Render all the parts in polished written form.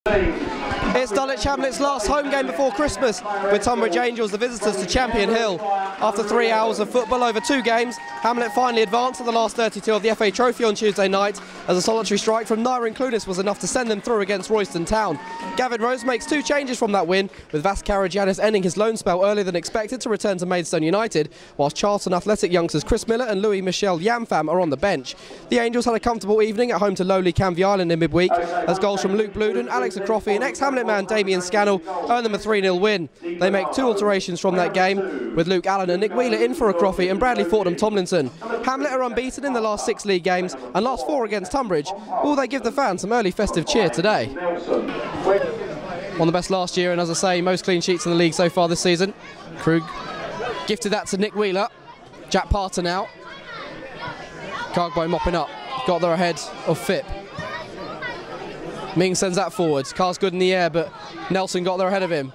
It's Dulwich Hamlet's last home game before Christmas, with Tonbridge Angels the visitors to Champion Hill. After 3 hours of football over 2 games, Hamlet finally advanced to the last 32 of the FA Trophy on Tuesday night, as a solitary strike from Ryman League was enough to send them through against Royston Town. Gavin Rose makes 2 changes from that win, with Vas Karagiannis ending his loan spell earlier than expected to return to Maidstone United, whilst Charlton Athletic youngsters Chris Miller and Louis Michel Yamfam are on the bench. The Angels had a comfortable evening at home to lowly Canvey Island in midweek, as goals from Luke Bluden, Alex Akrofi and ex-Hamlet man Damian Scannell earned them a 3-0 win. They make 2 alterations from that game, with Luke Allen and Nick Wheeler in for Akrofi and Bradley Fortnam Tomlinson. Hamlet are unbeaten in the last 6 league games and last 4 against Tonbridge. Will they give the fans some early festive cheer today? Won the best last year, and as I say, most clean sheets in the league so far this season. Krug gifted that to Nick Wheeler. Jack Parter now. Cargbo mopping up. Got there ahead of Phipp. Ming sends that forwards. Car's good in the air, but Nelson got there ahead of him.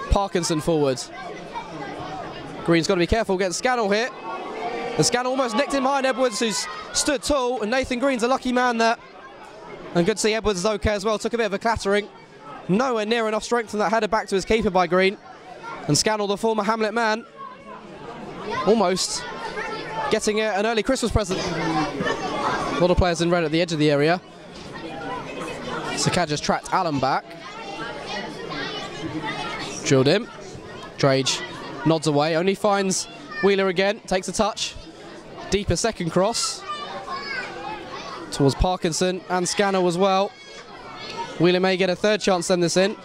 Parkinson forwards. Green's got to be careful against Scannell here. And Scannell almost nicked him behind Edwards, who's stood tall, and Nathan Green's a lucky man there. And good to see Edwards is okay as well. Took a bit of a clattering. Nowhere near enough strength from that header back to his keeper by Green. And Scannell, the former Hamlet man, almost getting an early Christmas present. A lot of players in red at the edge of the area. Sakadja's tracked Allen back. Drilled him. Drage nods away, only finds Wheeler again, takes a touch. Deeper second cross towards Parkinson and Scannell as well. Wheeler may get a 3rd chance to send this in.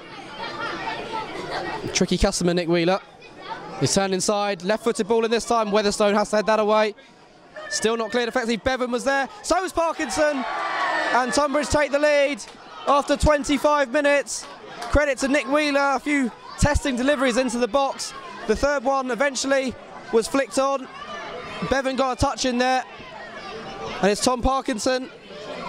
Tricky customer Nick Wheeler. He's turned inside, left-footed ball in this time. Weatherstone has to head that away. Still not cleared effectively. Bevan was there, so was Parkinson. And Tonbridge take the lead after 25 minutes. Credit to Nick Wheeler, a few testing deliveries into the box. The 3rd one eventually was flicked on. Bevan got a touch in there. And it's Tom Parkinson,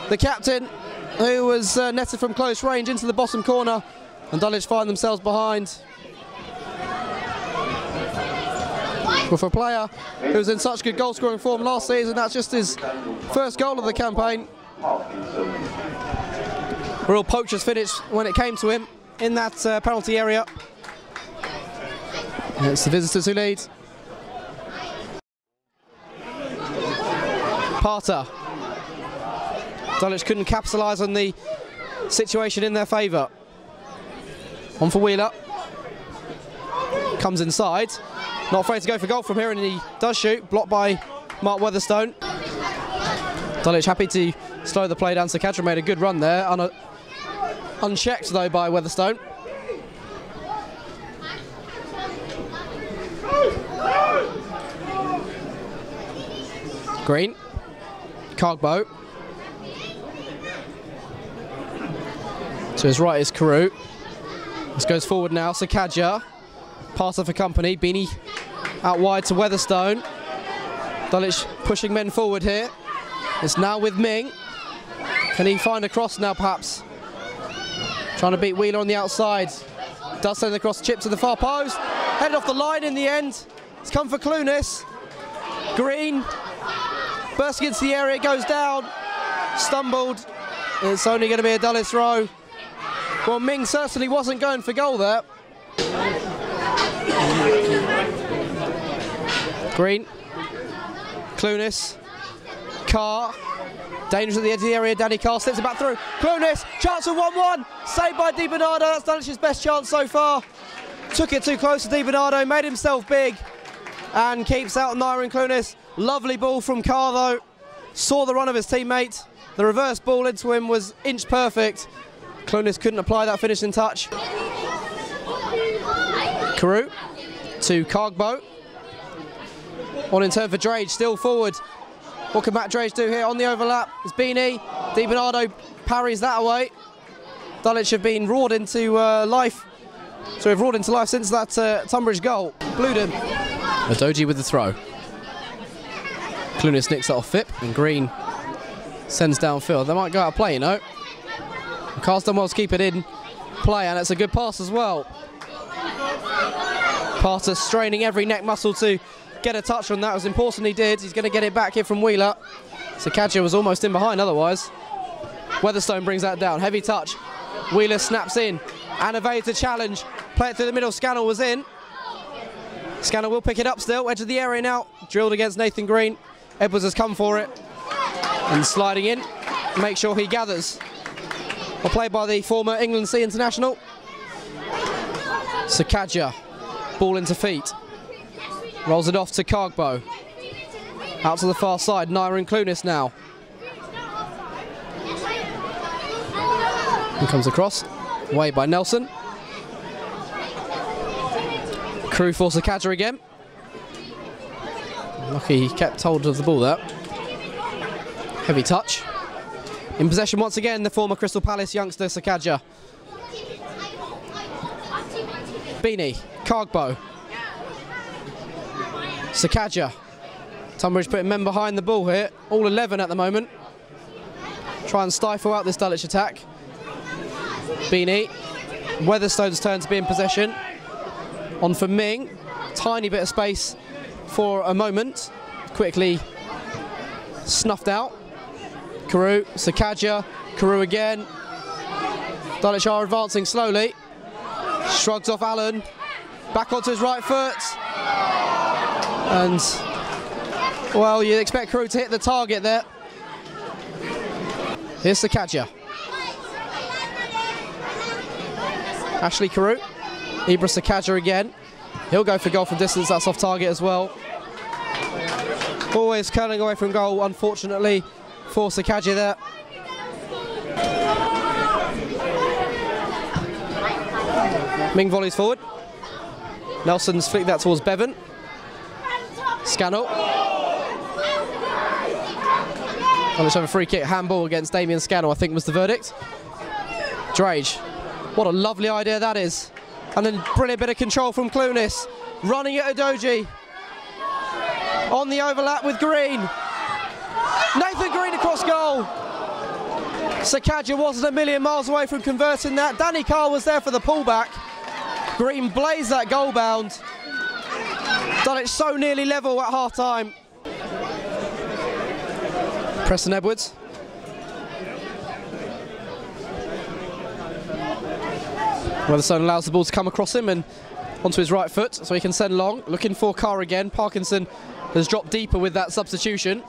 the captain, who was netted from close range into the bottom corner. And Dulwich find themselves behind. But for a player who was in such good goal-scoring form last season, that's just his 1st goal of the campaign. A real poacher's finish when it came to him in that penalty area. And it's the visitors who lead. Parter. Dulwich couldn't capitalise on the situation in their favour. On for Wheeler. Comes inside. Not afraid to go for goal from here, and he does shoot. Blocked by Mark Weatherstone. Dulwich happy to slow the play down. Sakadja made a good run there. Unchecked though by Weatherstone. Green. Cargbo. To his right is Carew. This goes forward now. Sakadja. Parter for company. Beanie out wide to Weatherstone. Dulwich pushing men forward here. It's now with Ming. Can he find a cross now, perhaps? Trying to beat Wheeler on the outside. Does send the cross, chip to the far post. Headed off the line in the end. It's come for Clunis. Green. Burst against the area, goes down. Stumbled. It's only going to be a Dulwich throw. Well, Ming certainly wasn't going for goal there. Green. Clunis. Carr. Dangerous at the edge of the area. Danny Carr slips it back through. Clunis. Chance for 1-1. Saved by Di Bernardo. That's Dulwich's best chance so far. Took it too close to Di Bernardo. Made himself big. And keeps out Nyron Clunis. Lovely ball from Carr though. Saw the run of his teammate. The reverse ball into him was inch perfect. Clunis couldn't apply that finishing touch. Carew to Cargbo. On in turn for Drage, still forward. What can Matt Drage do here on the overlap? It's Beanie. Di Bernardo parries that away. Dulwich have been roared into life. So we've roared into life since that Tonbridge goal. Bluden. Adoji with the throw. Clunis nicks that off Phipp, and Green sends downfield. They might go out of play, you know. Carr's done well to keep it in play, and it's a good pass as well. Parter straining every neck muscle to get a touch on that. It was important he did. He's going to get it back here from Wheeler. Sakadja was almost in behind otherwise. Weatherstone brings that down. Heavy touch. Wheeler snaps in and evades the challenge. Play it through the middle. Scannell was in. Scannell will pick it up still. Edge of the area now. Drilled against Nathan Green. Edwards has come for it. And sliding in. Make sure he gathers. Well played by the former England C international. Sakadja. Ball into feet. Rolls it off to Cargbo. Out to the far side. Naira and Clunis now. He comes across. Away by Nelson. Crew for Sakadja again. Lucky he kept hold of the ball there. Heavy touch. In possession once again, the former Crystal Palace youngster Sakadja. Beanie, Cargbo. Sakadja. Tonbridge putting men behind the ball here. All 11 at the moment. Try and stifle out this Dulwich attack. Beanie. Weatherstone's turn to be in possession. On for Ming. Tiny bit of space for a moment. Quickly snuffed out. Carew, Sakadja, Carew again. Dulwich are advancing slowly. Shrugs off Allen. Back onto his right foot. And, well, you'd expect Carew to hit the target there. Here's Sakadja. Ashley Carew. Ibra Sakadja again. He'll go for goal from distance. That's off target as well. Always curling away from goal, unfortunately, for Sakadja there. Ming volleys forward. Nelson's flicked that towards Bevan. Scannell. Let's have a free kick. Handball against Damian Scannell, I think was the verdict. Drage. What a lovely idea that is. And then brilliant bit of control from Clunis. Running at Udoji. On the overlap with Green. Nathan Green across goal. Sakadja wasn't a million miles away from converting that. Danny Carr was there for the pullback. Green blazed that goal bound. Dulwich so nearly level at half time. Preston Edwards. Weatherstone allows the ball to come across him and onto his right foot so he can send long. Looking for Carr again. Parkinson has dropped deeper with that substitution.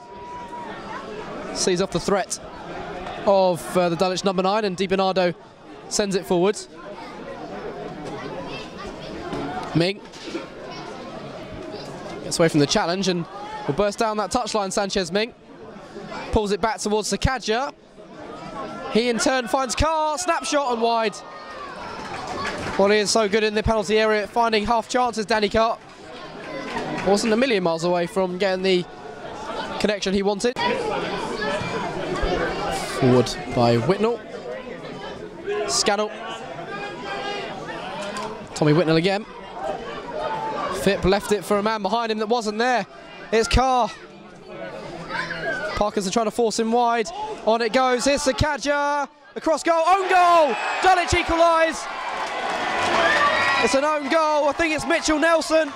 Sees off the threat of the Dulwich number 9 and Di Bernardo sends it forward. Ming gets away from the challenge and will burst down that touchline. Sanchez Ming pulls it back towards Sakadja. He in turn finds Carr, snapshot and wide. Well, he is so good in the penalty area, finding half chances. Danny Carr wasn't a million miles away from getting the connection he wanted. Forward by Whitnell. Scannell. Tommy Whitnell again. Phipp left it for a man behind him that wasn't there. It's Carr. Parkinson trying to force him wide. On it goes. Here's Sakadja. Across goal. Own goal. Dulwich equalise. It's an own goal. I think it's Mitchell Nelson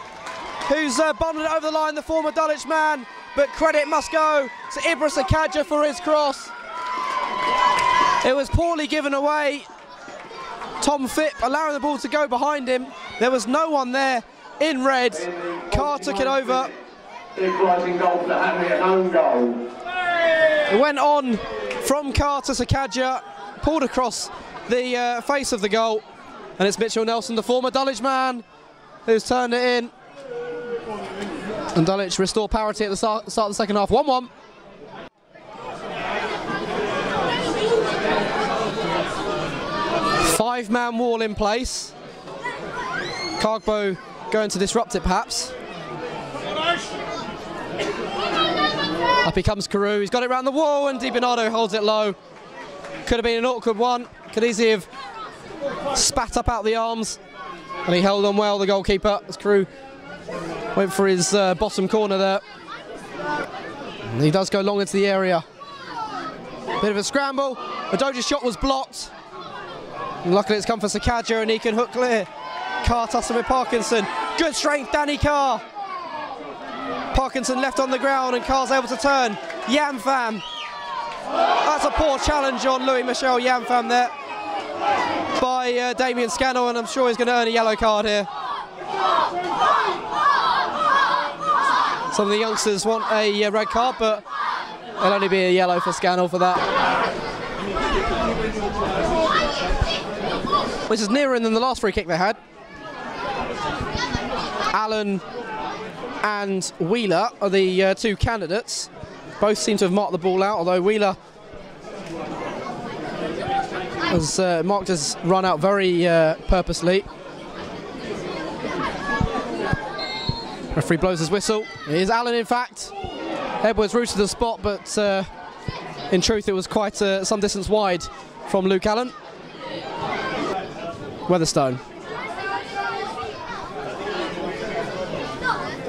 who's bundled it over the line, the former Dulwich man. But credit must go to Ibra Sakadja for his cross. It was poorly given away. Tom Phipp allowing the ball to go behind him. There was no one there in red. Carr took it over. Equalising goal for the Hamlet, an own goal. It went on from Carr to Sakadja, pulled across the face of the goal. And it's Mitchell Nelson, the former Dulwich man, who's turned it in. And Dulwich restore parity at the start of the second half. 1-1. Five-man wall in place. Cargbo going to disrupt it perhaps. Up he comes Carew. He's got it round the wall and Di Bernardo holds it low. Could have been an awkward one. Could easily have spat up out the arms. And he held on well, the goalkeeper, as Carew went for his bottom corner there. And he does go long into the area. Bit of a scramble. Udoji's shot was blocked. And luckily it's come for Sakadja and he can hook clear. Carr tussling with Parkinson. Good strength, Danny Carr. Parkinson left on the ground and Carr's able to turn. Yamfam. That's a poor challenge on Louis Michel Yamfam there. by Damian Scannell, and I'm sure he's going to earn a yellow card here. Some of the youngsters want a red card, but it'll only be a yellow for Scannell for that. Which is nearer than the last free kick they had. Allen and Wheeler are the two candidates. Both seem to have marked the ball out, although Wheeler has marked his run out very purposely. Referee blows his whistle. Here's Allen, in fact. Edwards rooted the spot, but in truth it was quite some distance wide from Luke Allen. Weatherstone.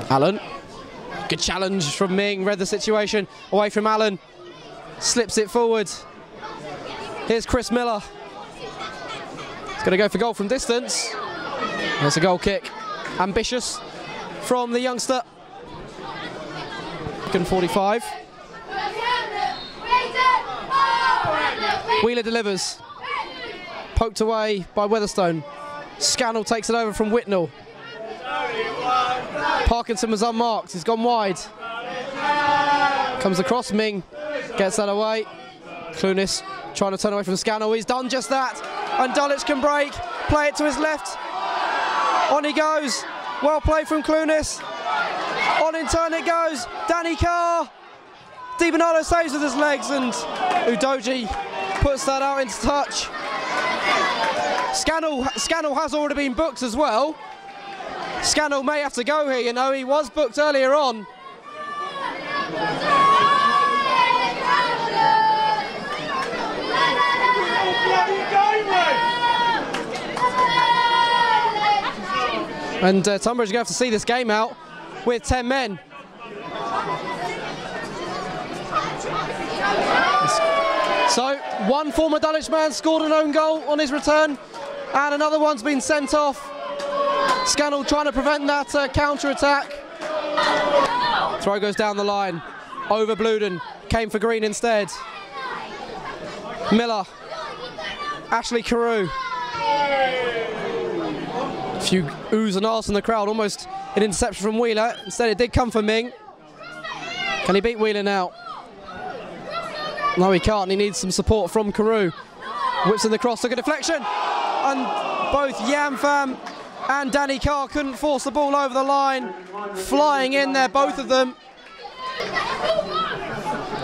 Allen. Good challenge from Ming, read the situation. Away from Allen. Slips it forward. Here's Chris Miller. He's going to go for goal from distance. There's a goal kick. Ambitious from the youngster. 45. Wheeler delivers. Poked away by Weatherstone. Scannell takes it over from Whitnell. Parkinson was unmarked. He's gone wide. Comes across. Ming gets that away. Clunis trying to turn away from Scannell. He's done just that. And Dulwich can break. Play it to his left. On he goes. Well played from Clunis. On in turn it goes. Danny Carr. Di Bernardo saves with his legs, and Udoji puts that out into touch. Scannell has already been booked as well. Scannell may have to go here, you know. He was booked earlier on. And Tonbridge are going to have to see this game out with 10 men. So, one former Dulwich man scored an own goal on his return, and another one's been sent off. Scannell trying to prevent that counter-attack. Throw goes down the line. Over Bluden. Came for Green instead. Miller. Ashley Carew. A few oohs and ahs from the crowd. Almost an interception from Wheeler. Instead it did come for Ming. Can he beat Wheeler now? No, he can't. He needs some support from Carew. Whips in the cross. Look at deflection. And both Yamfam and Danny Carr couldn't force the ball over the line. Flying in there, both of them.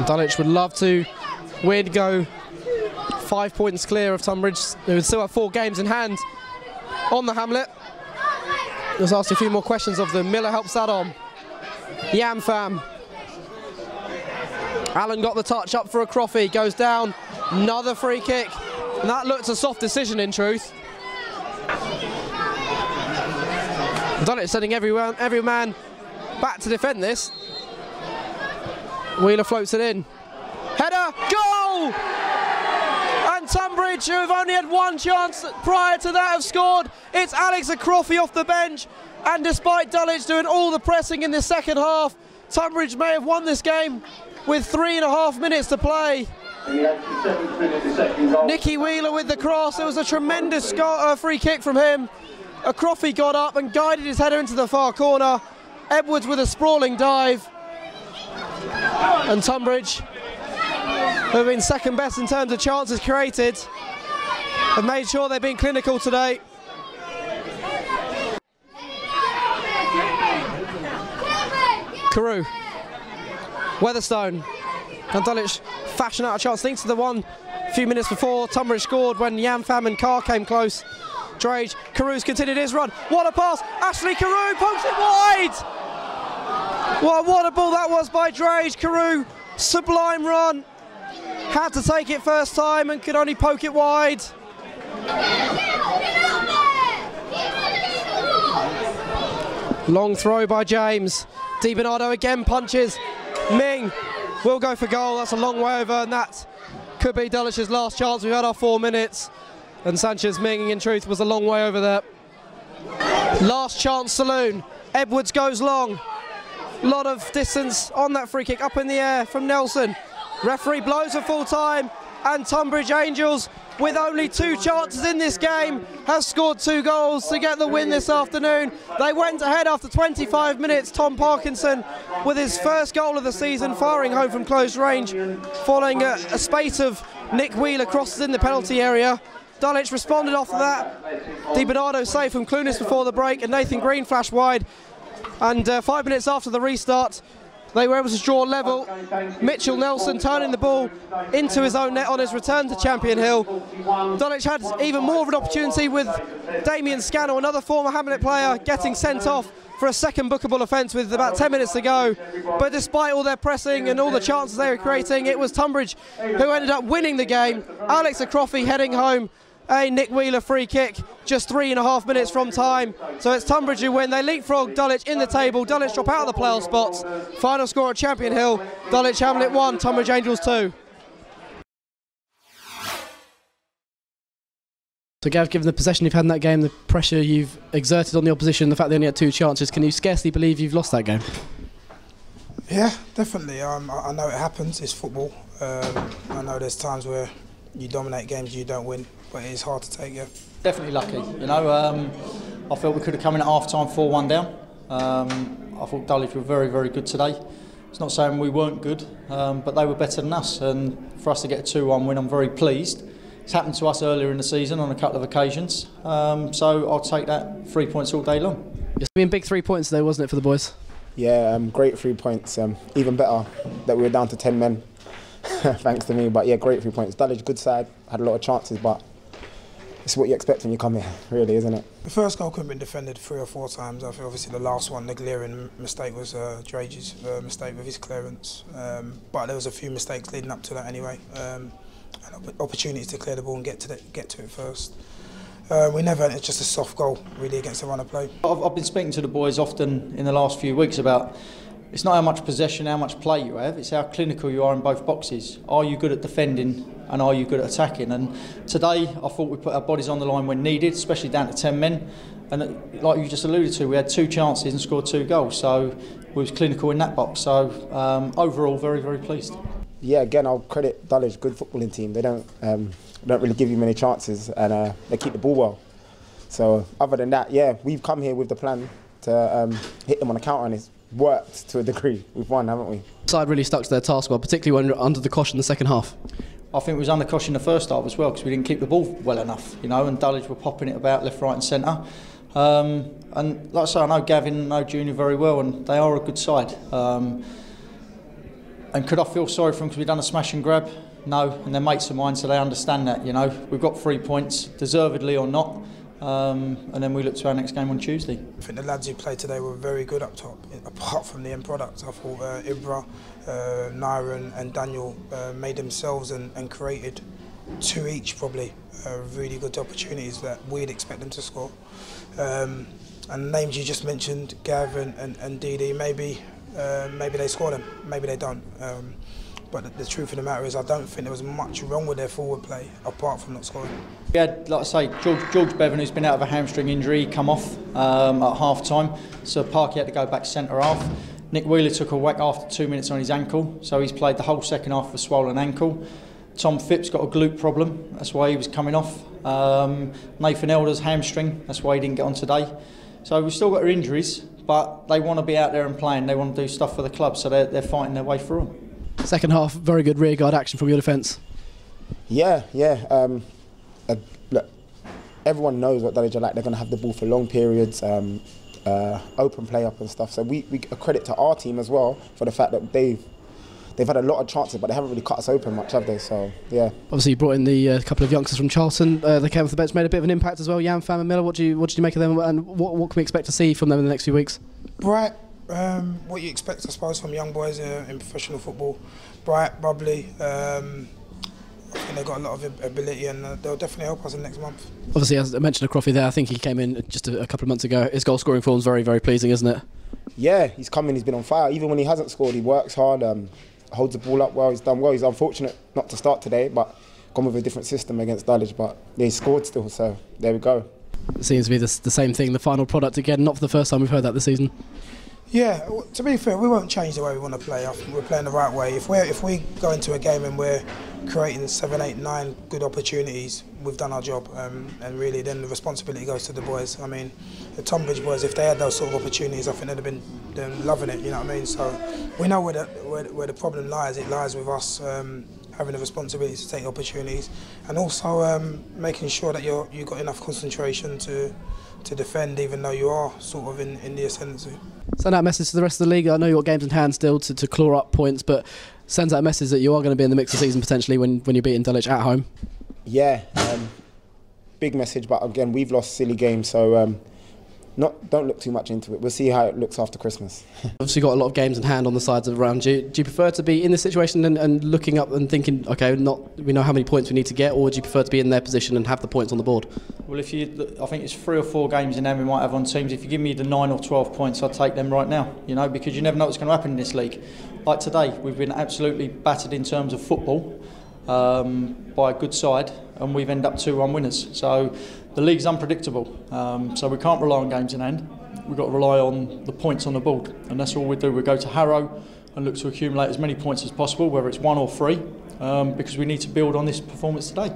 Dulwich would love to win, go 5 points clear of Tonbridge. They would still have 4 games in hand on the Hamlet. Just ask a few more questions of them. Miller helps that on. Yamfam. Allen got the touch up for Akrofi. Goes down. Another free kick. And that looked a soft decision in truth. Dulwich sending every man back to defend this. Wheeler floats it in. Header, goal! And Tonbridge, who have only had one chance prior to that, have scored. It's Alex Akrofi off the bench. And despite Dulwich doing all the pressing in the second half, Tonbridge may have won this game with 3.5 minutes to play. Nicky Wheeler with the cross. It was a tremendous free kick from him. Akrofi got up and guided his header into the far corner. Edwards with a sprawling dive. And Tonbridge, who have been second best in terms of chances created, have made sure they've been clinical today. Carew. Weatherstone. And Dulwich fashion out a chance. Thinks to the one a few minutes before Tonbridge scored when Yamfam and Carr came close. Drage. Carew's continued his run. What a pass. Ashley Carew pokes it wide. What a ball that was by Drage. Carew, sublime run. Had to take it first time and could only poke it wide. Long throw by James. Di Bernardo again punches. Ming will go for goal. That's a long way over, and that could be Dulwich's last chance. We've had our 4 minutes, and Sanchez Ming, in truth, was a long way over there. Last chance saloon. Edwards goes long. Lot of distance on that free kick, up in the air from Nelson. Referee blows for full time. and Tonbridge Angels, with only 2 chances in this game, has scored 2 goals to get the win this afternoon. They went ahead after 25 minutes. Tom Parkinson with his first goal of the season, firing home from close range, following a spate of Nick Wheeler crosses in the penalty area. Dulwich responded after that. Di Bernardo saved from Clunis before the break, and Nathan Green flashed wide. And 5 minutes after the restart, they were able to draw level. Mitchell Nelson turning the ball into his own net on his return to Champion Hill. Dulwich had even more of an opportunity with Damian Scannell, another former Hamlet player, getting sent off for a second bookable offence with about 10 minutes to go. But despite all their pressing and all the chances they were creating, it was Tonbridge who ended up winning the game. Alex Akrofi heading home a Nick Wheeler free kick just 3.5 minutes from time. So it's Tonbridge who win. They leapfrog Dulwich in the table. Dulwich drop out of the playoff spots. Final score at Champion Hill: Dulwich Hamlet 1, Tonbridge Angels 2. So Gav, given the possession you've had in that game, the pressure you've exerted on the opposition, the fact they only had 2 chances, can you scarcely believe you've lost that game? Yeah, definitely. I know it happens. It's football. I know there's times where you dominate games, you don't win, but it is hard to take, yeah. Definitely lucky, you know. I felt we could have come in at half-time 4-1 down. I thought Dulwich were very, very good today. It's not saying we weren't good, but they were better than us, and for us to get a 2-1 win, I'm very pleased. It's happened to us earlier in the season on a couple of occasions, so I'll take that 3 points all day long. It's been big 3 points today, wasn't it, for the boys? Yeah, great 3 points. Even better that we were down to 10 men. Thanks to me, but yeah, great 3 points. Dulwich, good side, had a lot of chances, but it's what you expect when you come here, really, isn't it? The first goal couldn't have been defended 3 or 4 times. I think obviously the last one, the glaring mistake was Drage's mistake with his clearance. But there was a few mistakes leading up to that anyway, and opportunities to clear the ball and get to it first. We never, it's just a soft goal really against the run of play. I've been speaking to the boys often in the last few weeks about it's not how much possession, how much play you have, it's how clinical you are in both boxes. Are you good at defending and are you good at attacking? And today I thought we put our bodies on the line when needed, especially down to 10 men. And like you just alluded to, we had 2 chances and scored 2 goals, so we was clinical in that box. So overall, very, very pleased. Yeah, again, I'll credit Dulwich, good footballing team. They don't really give you many chances, and they keep the ball well. So other than that, yeah, we've come here with the plan to hit them on a counter, and it's worked to a degree. We've won, haven't we? Side really stuck to their task well, particularly when you're under the cosh in the second half. I think we was under cosh in the first half as well because we didn't keep the ball well enough, you know, and Dulwich were popping it about left, right and centre. And like I say, I know Gavin and I know Junior very well, and they are a good side. And could I feel sorry for them because we've done a smash and grab? No, and they're mates of mine, so they understand that, you know. We've got 3 points, deservedly or not. And then we look to our next game on Tuesday. I think the lads who played today were very good up top, apart from the end product. I thought Ibra, Naira and Daniel made themselves and created 2 each probably, really good opportunities that we'd expect them to score. And the names you just mentioned, Gav and Didi, maybe they score them, maybe they don't. But the truth of the matter is I don't think there was much wrong with their forward play, apart from not scoring. We had, like I say, George Bevan, who's been out of a hamstring injury, come off at half-time, so Parky had to go back centre-half. Nick Wheeler took a whack after 2 minutes on his ankle, so he's played the whole second half with a swollen ankle. Tom Phipps got a glute problem, that's why he was coming off. Nathan Elder's hamstring, that's why he didn't get on today. So we've still got our injuries, but they want to be out there and playing, they want to do stuff for the club, so they're fighting their way through them. Second half, very good rearguard action from your defence. Yeah. Look, everyone knows what Dulwich are like. They're going to have the ball for long periods, open play up and stuff. So we a credit to our team as well for the fact that they've had a lot of chances, but they haven't really cut us open much, have they? So yeah. Obviously, you brought in the couple of youngsters from Charlton. They came off the bench, made a bit of an impact as well. Jan, Pham and Miller. What do you make of them, and what can we expect to see from them in the next few weeks? Bright. What you expect, I suppose, from young boys in professional football. Bright, bubbly. I think they've got a lot of ability, and they'll definitely help us in next month. Obviously, as I mentioned, Akrofi there, I think he came in just a couple of months ago. His goal scoring form's very, very pleasing, isn't it? Yeah, he's come in, he's been on fire. Even when he hasn't scored, he works hard, holds the ball up well, he's done well. He's unfortunate not to start today, but gone with a different system against Dulwich, but yeah, he scored still, so there we go. It seems to be the same thing, the final product again, not for the first time we've heard that this season. Yeah, to be fair, we won't change the way we want to play. I think we're playing the right way. If we go into a game and we're creating 7, 8, 9 good opportunities, we've done our job, and really then the responsibility goes to the boys. I mean, the Tonbridge boys, if they had those sort of opportunities, I think they'd have been loving it, you know what I mean? So we know where the problem lies. It lies with us having the responsibility to take opportunities, and also making sure that you've got enough concentration to defend, even though you are sort of in the ascendancy. Send out a message to the rest of the league. I know you've got games in hand still to claw up points, but sends out a message that you are going to be in the mix of the season potentially when you're beating Dulwich at home. Yeah, big message, but again, we've lost silly games, so don't look too much into it. We'll see how it looks after Christmas. Obviously got a lot of games in hand on the sides around you. Do you prefer to be in this situation and looking up and thinking, okay, we know how many points we need to get, or do you prefer to be in their position and have the points on the board? Well, I think it's 3 or 4 games in hand we might have on teams. If you give me the 9 or 12 points, I'd take them right now, you know, because you never know what's going to happen in this league. Like today, we've been absolutely battered in terms of football by a good side, and we've ended up 2-1 winners. So the league's unpredictable, so we can't rely on games in hand. We've got to rely on the points on the board, and that's all we do. We go to Harrow and look to accumulate as many points as possible, whether it's 1 or 3, because we need to build on this performance today.